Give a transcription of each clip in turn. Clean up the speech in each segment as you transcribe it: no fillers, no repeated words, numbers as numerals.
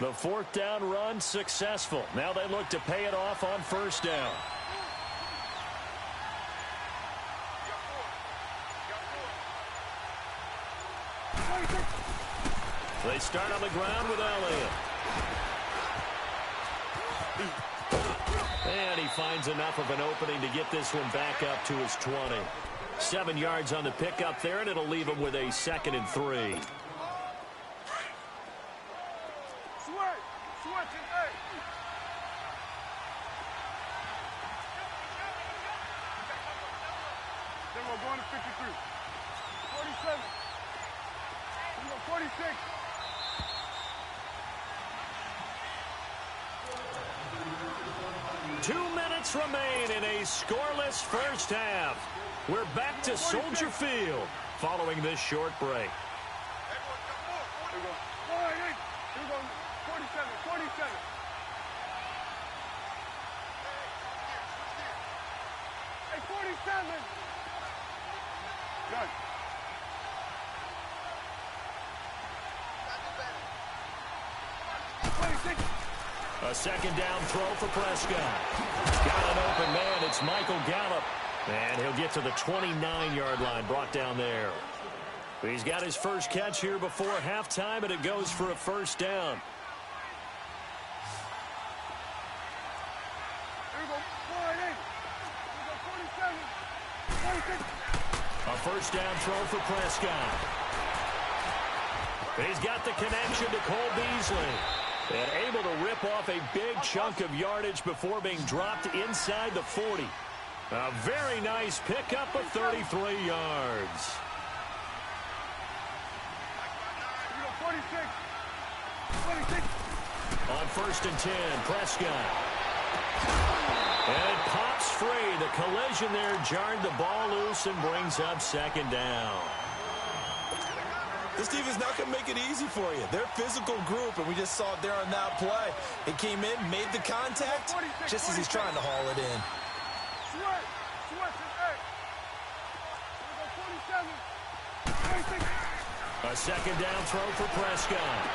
The fourth down run successful. Now they look to pay it off on first down. They start on the ground with Elliott. And he finds enough of an opening to get this one back up to his 20. 7 yards on the pickup there, and it'll leave him with a 2nd and 3. We're going to 53. 47. 46. Two minutes remain in a scoreless first half. We're back to Soldier Field following this short break. Here we go. 47. 47. Hey, 47. Good. A second down throw for Prescott. Got an open man. It's Michael Gallup. And he'll get to the 29-yard line, brought down there. He's got his first catch here before halftime, and it goes for a first down. A first down throw for Prescott. He's got the connection to Cole Beasley. And able to rip off a big chunk of yardage before being dropped inside the 40. A very nice pickup of 33 yards. 46. On 1st and 10, Prescott. And it pops free. The collision there jarred the ball loose and brings up 2nd down. This defense not going to make it easy for you. They're a physical group, and we just saw it there on that play. It came in, made the contact, just as he's trying to haul it in. A second down throw for Prescott.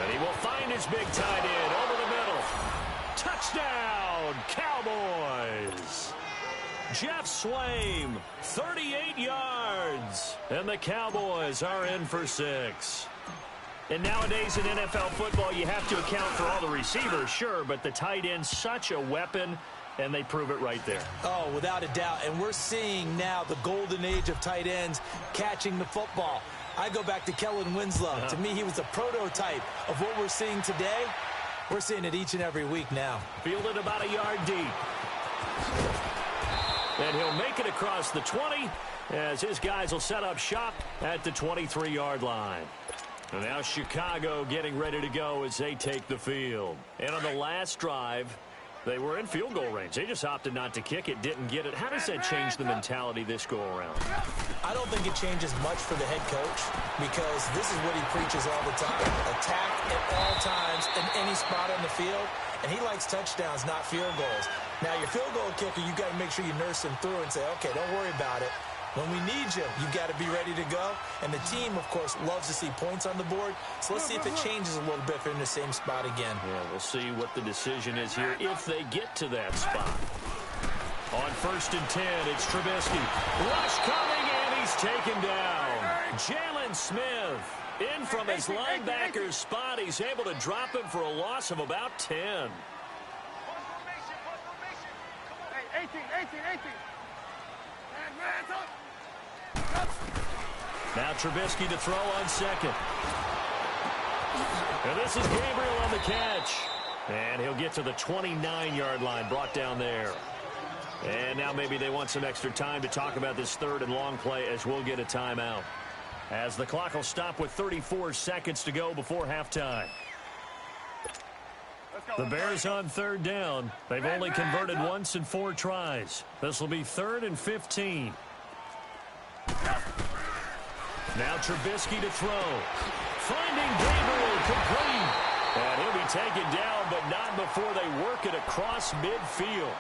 And he will find his big tight end over the middle. Touchdown, Cowboys! Jeff Swaim, 38 yards. And the Cowboys are in for 6. And nowadays in NFL football, you have to account for all the receivers, sure, but the tight end's such a weapon, and they prove it right there. Oh, without a doubt. And we're seeing now the golden age of tight ends catching the football. I go back to Kellen Winslow. To me, he was a prototype of what we're seeing today. We're seeing it each and every week now. Fielded about a yard deep. And he'll make it across the 20 as his guys will set up shop at the 23-yard line. And now Chicago getting ready to go as they take the field. And on the last drive, they were in field goal range. They just opted not to kick it, didn't get it. How does that change the mentality this go-around? I don't think it changes much for the head coach because this is what he preaches all the time. Attack at all times in any spot on the field. And he likes touchdowns, not field goals. Now, your field goal kicker, you got to make sure you nurse him through and say, okay, don't worry about it. When we need you, you got to be ready to go. And the team, of course, loves to see points on the board. So let's see if it changes a little bit if they're in the same spot again. Yeah, we'll see what the decision is here if they get to that spot. On 1st and 10, it's Trubisky. Rush coming, and he's taken down. Jalen Smith in from his linebacker spot. He's able to drop him for a loss of about 10. Hey, 18. Now Trubisky to throw on 2nd. And this is Gabriel on the catch. And he'll get to the 29-yard line, brought down there. And now maybe they want some extra time to talk about this 3rd and long play as we'll get a timeout. As the clock will stop with 34 seconds to go before halftime. The Bears on 3rd down. They've only converted once in 4 tries. This will be 3rd and 15. Now Trubisky to throw. Finding Gabriel complete. And he'll be taken down, but not before they work it across midfield.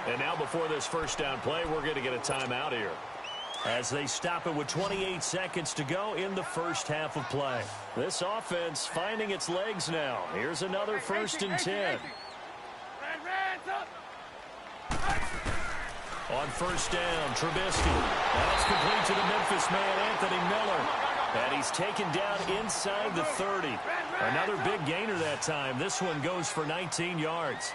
And now before this first down play, we're going to get a timeout here. as they stop it with 28 seconds to go in the first half of play. This offense finding its legs now. Here's another 1st and 10. On 1st down, Trubisky. That's complete to the Memphis man, Anthony Miller. And he's taken down inside the 30. Another big gainer that time. This one goes for 19 yards.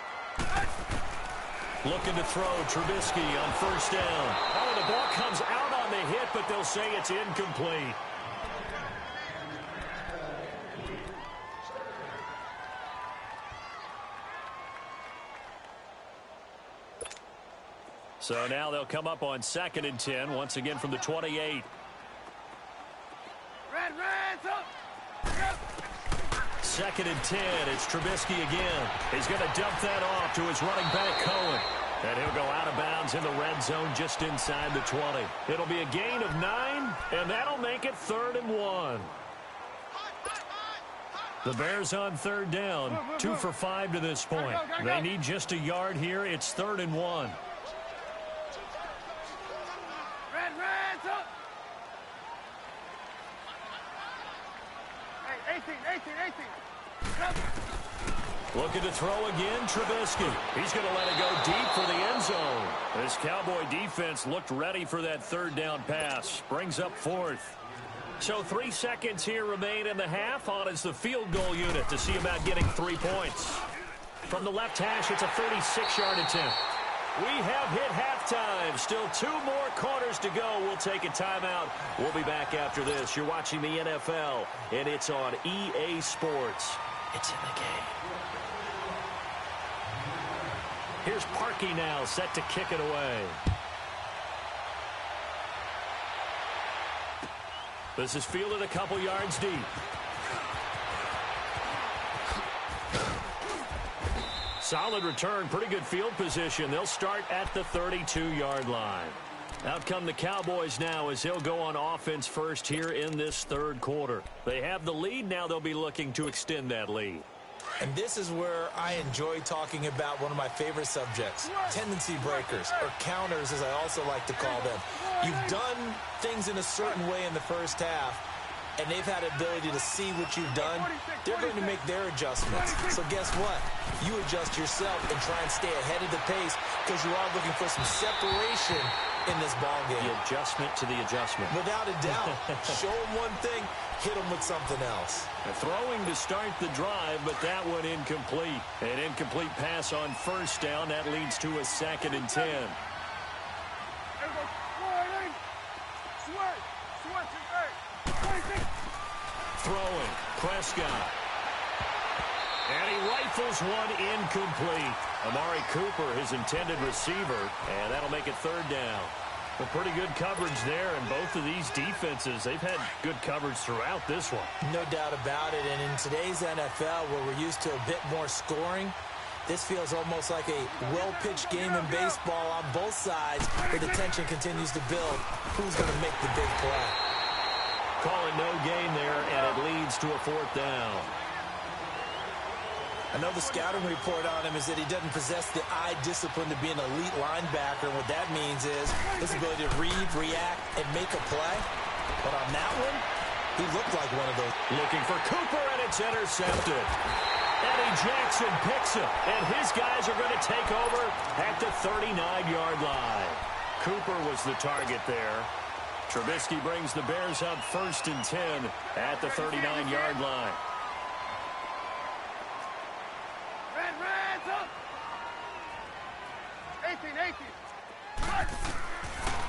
Looking to throw, Trubisky on 1st down. Oh, the ball comes out on the hit, but they'll say it's incomplete. So now they'll come up on 2nd and 10, once again from the 28. Second and 10, it's Trubisky again. He's going to dump that off to his running back, Cohen. And he'll go out of bounds in the red zone just inside the 20. It'll be a gain of 9, and that'll make it 3rd and 1. The Bears on 3rd down, 2 for 5 to this point. They need just a yard here. It's 3rd and 1. Looking to throw again, Trubisky. He's going to let it go deep for the end zone. This Cowboy defense looked ready for that 3rd down pass. Brings up 4th. So 3 seconds here remain in the half. On is the field goal unit to see about getting 3 points. From the left hash, it's a 36-yard attempt. We have hit halftime. Still 2 more quarters to go. We'll take a timeout. We'll be back after this. You're watching the NFL, and it's on EA Sports. It's in the game. Here's Parkey now, set to kick it away. This is fielded a couple yards deep. Solid return, pretty good field position. They'll start at the 32-yard line. Out come the Cowboys now as they'll go on offense first here in this 3rd quarter. They have the lead. Now they'll be looking to extend that lead. And this is where I enjoy talking about one of my favorite subjects, tendency breakers, or counters as I also like to call them. You've done things in a certain way in the first half, and they've had the ability to see what you've done. They're going to make their adjustments. So guess what? You adjust yourself and try and stay ahead of the pace because you are looking for some separation in this ball game. The adjustment to the adjustment. Without a doubt. Show them one thing, hit them with something else. Throwing to start the drive, but that one incomplete. An incomplete pass on 1st down. That leads to a 2nd and 10. Throwing, Prescott. And he rifles one incomplete. Amari Cooper, his intended receiver, and that'll make it 3rd down. Well, pretty good coverage there, and both of these defenses, they've had good coverage throughout this one. No doubt about it, and in today's NFL, where we're used to a bit more scoring, this feels almost like a well-pitched game in baseball on both sides, where the tension continues to build. Who's going to make the big play? Call it no gain there, and it leads to a 4th down. I know the scouting report on him is that he doesn't possess the eye discipline to be an elite linebacker. And what that means is his ability to read, react, and make a play. But on that one, he looked like one of those. Looking for Cooper, and it's intercepted. Eddie Jackson picks him, and his guys are going to take over at the 39-yard line. Cooper was the target there. Trubisky brings the Bears up 1st and 10 at the 39-yard line.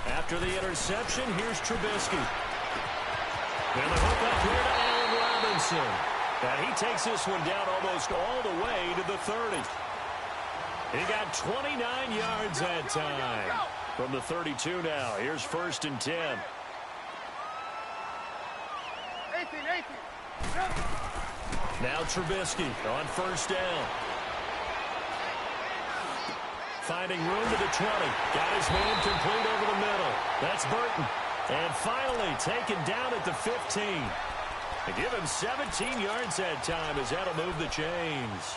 After the interception, here's Trubisky. And the hook up here to Allen Robinson. And he takes this one down almost all the way to the 30. He got 29 yards that time. From the 32 now, here's 1st and 10. Now Trubisky on 1st down. Finding room to the 20. Got his man complete over the middle. That's Burton. And finally taken down at the 15. They give him 17 yards that time as that'll move the chains.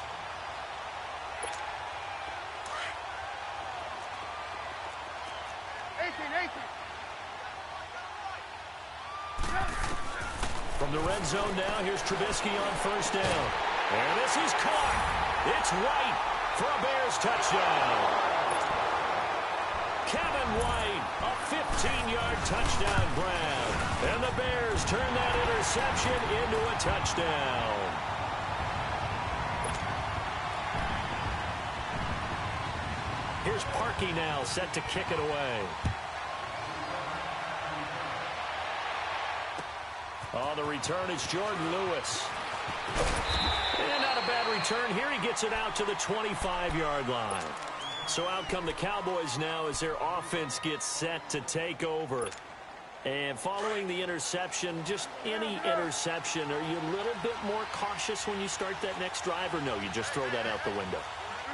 From the red zone now, here's Trubisky on first down. And this is caught. It's White for a Bears touchdown. Kevin White, a 15-yard touchdown grab. And the Bears turn that interception into a touchdown. Here's Parkey now, set to kick it away. On the return, it's Jordan Lewis. And not a bad return here. He gets it out to the 25-yard line. So out come the Cowboys now as their offense gets set to take over. And following the interception, just any interception, are you a little bit more cautious when you start that next drive, or no, you just throw that out the window?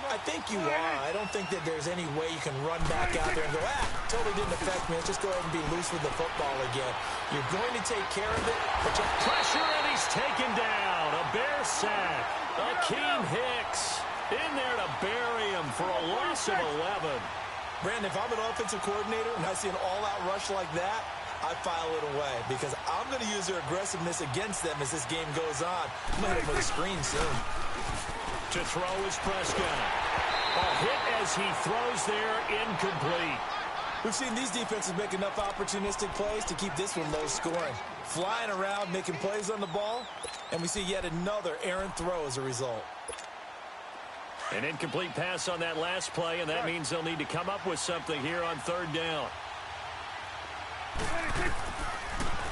I think you are. I don't think that there's any way you can run back out there and go, totally didn't affect me. Let's just go ahead and be loose with the football again. You're going to take care of it. But pressure, and he's taken down. A Bear sack. Akeem Hicks in there to bury him for a loss of 11. Brandon, if I'm an offensive coordinator and I see an all-out rush like that, I file it away because I'm going to use their aggressiveness against them as this game goes on. I'm going to hit him with a screen soon. To throw is Prescott. A hit as he throws there, incomplete. We've seen these defenses make enough opportunistic plays to keep this one low scoring. Flying around, making plays on the ball, and we see yet another errant throw as a result. An incomplete pass on that last play, and that means they'll need to come up with something here on third down.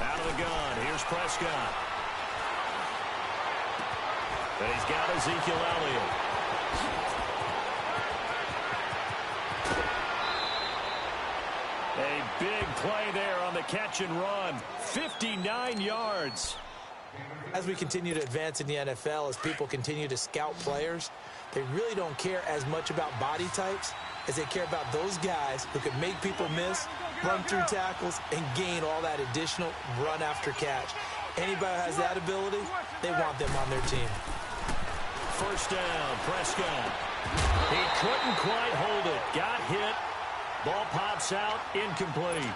Out of the gun, here's Prescott. And he's got Ezekiel Elliott. A big play there on the catch and run. 59 yards. As we continue to advance in the NFL, as people continue to scout players, they really don't care as much about body types as they care about those guys who can make people miss, run through tackles, and gain all that additional run after catch. Anybody who has that ability, they want them on their team. First down, Prescott. He couldn't quite hold it. Got hit. Ball pops out, incomplete.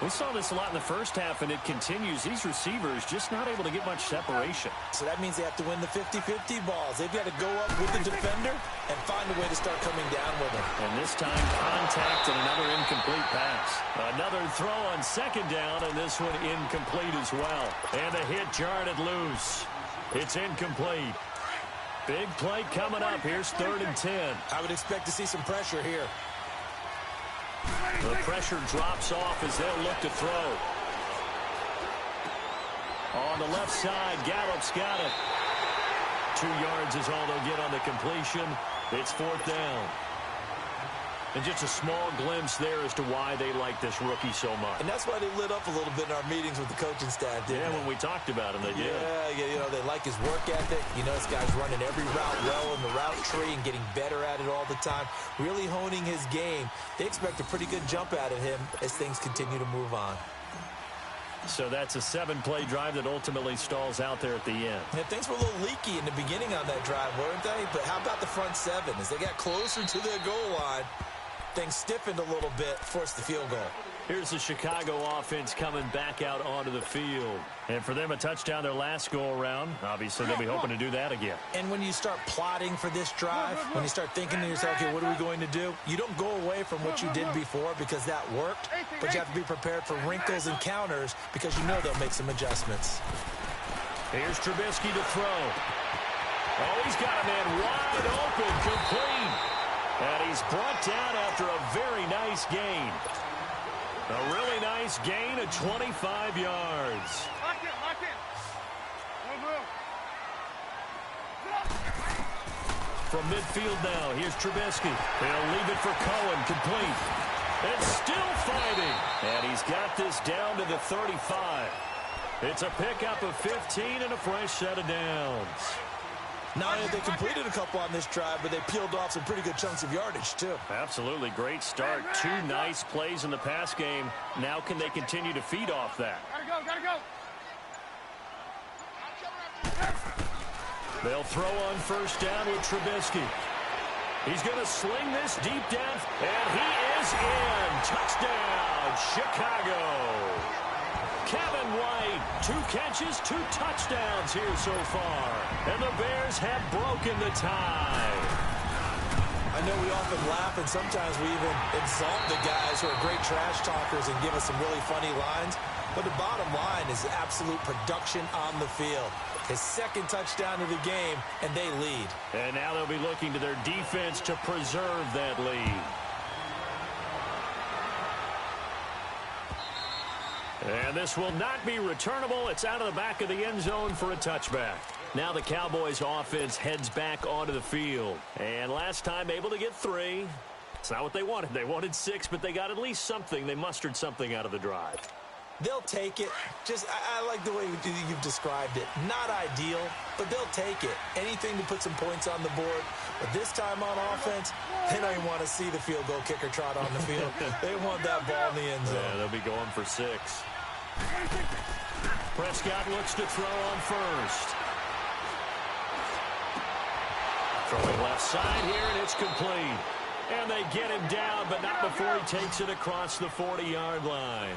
We saw this a lot in the first half, and it continues. These receivers just not able to get much separation. So that means they have to win the 50-50 balls. They've got to go up with the defender and find a way to start coming down with him. And this time, contact and another incomplete pass. Another throw on second down, and this one incomplete as well. And the hit jarred it loose. It's incomplete. Big play coming up. Here's 3rd and 10. I would expect to see some pressure here. The pressure drops off as they'll look to throw. On the left side, Gallup's got it. 2 yards is all they'll get on the completion. It's 4th down. And just a small glimpse there as to why they like this rookie so much. And that's why they lit up a little bit in our meetings with the coaching staff, didn't they? When we talked about him, they did. Yeah, you know, they like his work ethic. You know, this guy's running every route well in the route tree and getting better at it all the time, really honing his game. They expect a pretty good jump out of him as things continue to move on. So that's a 7-play drive that ultimately stalls out there at the end. Yeah, things were a little leaky in the beginning on that drive, weren't they? But how about the front 7? As they got closer to their goal line, things stiffened a little bit, forced the field goal. Here's the Chicago offense coming back out onto the field. And for them, a touchdown their last go-around. Obviously, they'll be hoping to do that again. And when you start plotting for this drive, when you start thinking to yourself, okay, what are we going to do? You don't go away from what you did before because that worked, but you have to be prepared for wrinkles and counters because you know they'll make some adjustments. Here's Trubisky to throw. Oh, he's got a man wide open, complete. And he's brought down after a very nice gain. A really nice gain of 25 yards. Lock in, lock in. Move. From midfield now, here's Trubisky. They'll leave it for Cohen, complete. And still fighting. And he's got this down to the 35. It's a pickup of 15 and a fresh set of downs. Not only they completed a couple on this drive, but they peeled off some pretty good chunks of yardage, too. Absolutely. Great start. 2 nice plays in the pass game. Now can they continue to feed off that? Gotta go. They'll throw on first down with Trubisky. He's going to sling this deep down, and he is in. Touchdown, Chicago. Kevin White, 2 catches, 2 touchdowns here so far. And the Bears have broken the tie. I know we often laugh and sometimes we even insult the guys who are great trash talkers and give us some really funny lines. But the bottom line is absolute production on the field. His 2nd touchdown of the game, and they lead. And now they'll be looking to their defense to preserve that lead. And this will not be returnable. It's out of the back of the end zone for a touchback. Now the Cowboys offense heads back onto the field. And last time able to get 3. It's not what they wanted. They wanted 6, but they got at least something. They mustered something out of the drive. They'll take it. I like the way you've described it. Not ideal, but they'll take it. Anything to put some points on the board. But this time on offense, they don't even want to see the field goal kicker trot on the field. They want that ball in the end zone. Yeah, they'll be going for 6. Prescott looks to throw on first. Throwing left side here, and it's complete. And they get him down, but not before he takes it across the 40-yard line.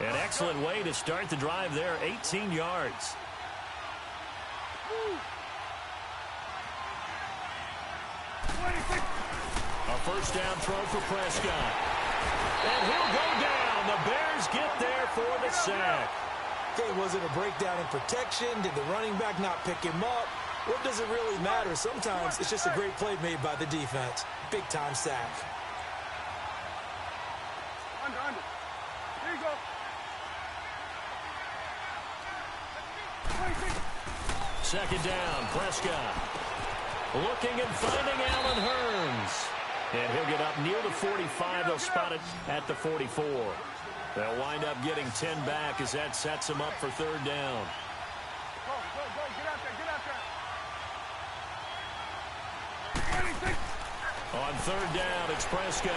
An excellent way to start the drive there, 18 yards. A first down throw for Prescott. And he'll go down. The Bears get there for the sack. Okay, was it a breakdown in protection? Did the running back not pick him up? What does it really matter? Sometimes it's just a great play made by the defense. Big-time sack. Under. Here you go. Second down, Prescott. Looking and finding Allen Hurns. And he'll get up near the 45. They'll spot it at the 44. They'll wind up getting 10 back as that sets them up for 3rd down. Go. Get out there. On 3rd down, it's Prescott.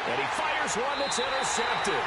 And he fires one that's intercepted.